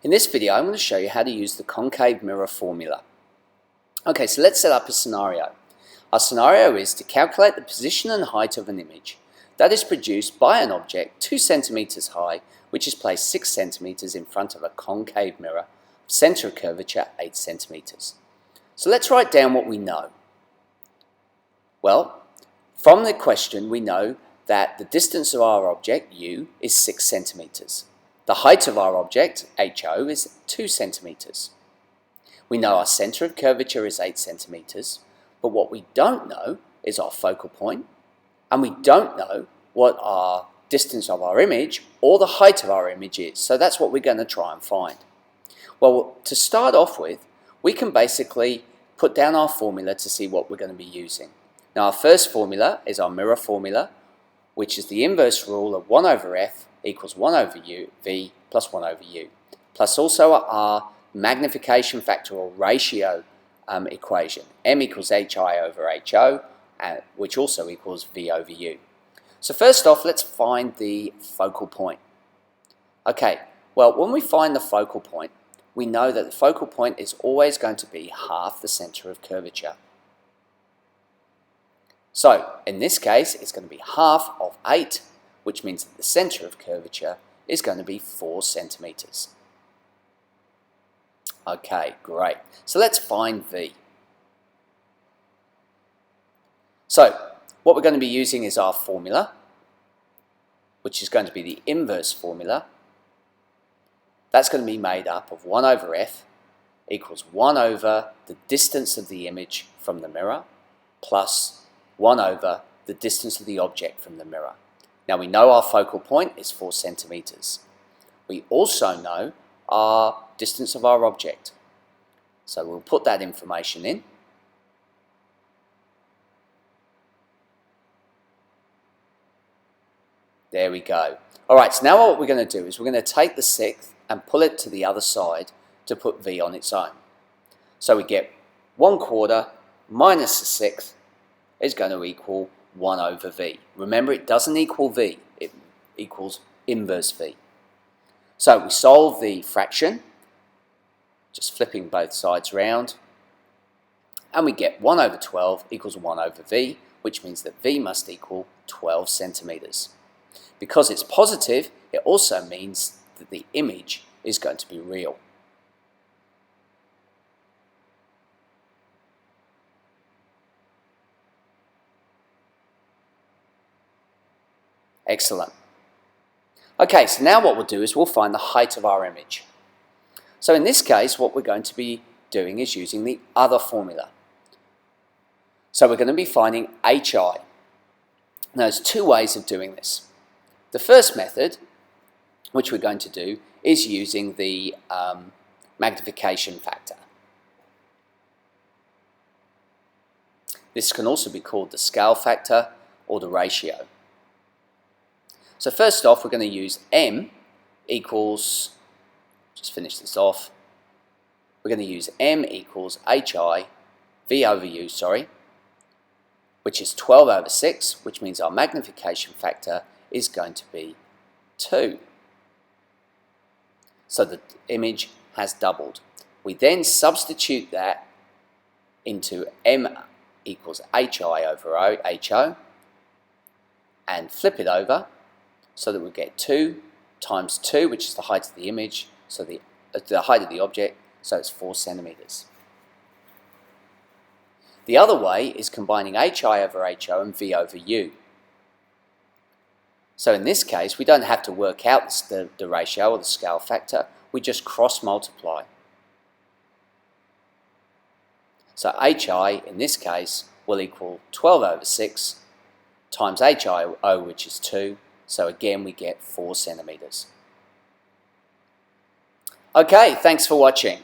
In this video, I'm going to show you how to use the concave mirror formula. Okay, so let's set up a scenario. Our scenario is to calculate the position and height of an image that is produced by an object 2 centimeters high, which is placed 6 centimeters in front of a concave mirror, center of curvature 8 centimeters. So let's write down what we know. Well, from the question we know that the distance of our object, u, is 6 centimeters. The height of our object, HO, is 2 centimeters. We know our center of curvature is 8 centimeters, but what we don't know is our focal point, and we don't know what our distance of our image or the height of our image is. So that's what we're going to try and find. Well, to start off with, we can basically put down our formula to see what we're going to be using. Now, our first formula is our mirror formula, which is the inverse rule of 1 over f equals 1 over u, v plus 1 over u, plus also our magnification factor or ratio equation, m equals hi over ho, which also equals v over u. So first off, let's find the focal point. Okay, well, when we find the focal point, we know that the focal point is always going to be half the center of curvature. So, in this case, it's going to be half of 8, which means that the center of curvature is going to be 4 centimeters. Okay, great. So let's find V. So, what we're going to be using is our formula, which is going to be the inverse formula. That's going to be made up of 1 over f equals 1 over the distance of the image from the mirror plus 1 over the distance of the object from the mirror. Now we know our focal point is 4 centimeters. We also know our distance of our object. So we'll put that information in. There we go. Alright, so now what we're going to do is we're going to take the 6th and pull it to the other side to put V on its own. So we get 1/4 minus the 6th is going to equal 1 over V. Remember, it doesn't equal V, it equals inverse V. So we solve the fraction, just flipping both sides round, and we get 1 over 12 equals 1 over V, which means that V must equal 12 centimeters. Because it's positive, it also means that the image is going to be real. Excellent. Okay, so now what we'll do is we'll find the height of our image. So in this case, what we're going to be doing is using the other formula. So we're going to be finding hi. Now there's 2 ways of doing this. The first method, which we're going to do, is using the magnification factor. This can also be called the scale factor or the ratio. So first off, we're going to use m equals, just finish this off, we're going to use m equals hi, v over u, which is 12 over 6, which means our magnification factor is going to be 2. So the image has doubled. We then substitute that into m equals hi over ho, and flip it over, so that we get 2 times 2, which is the height of the image, so the height of the object, so it's 4 centimeters. The other way is combining hi over ho and v over u. So in this case, we don't have to work out the ratio or the scale factor, we just cross multiply. So hi in this case will equal 12 over 6 times HIO, which is 2, so again we get 4 centimeters. Okay, thanks for watching.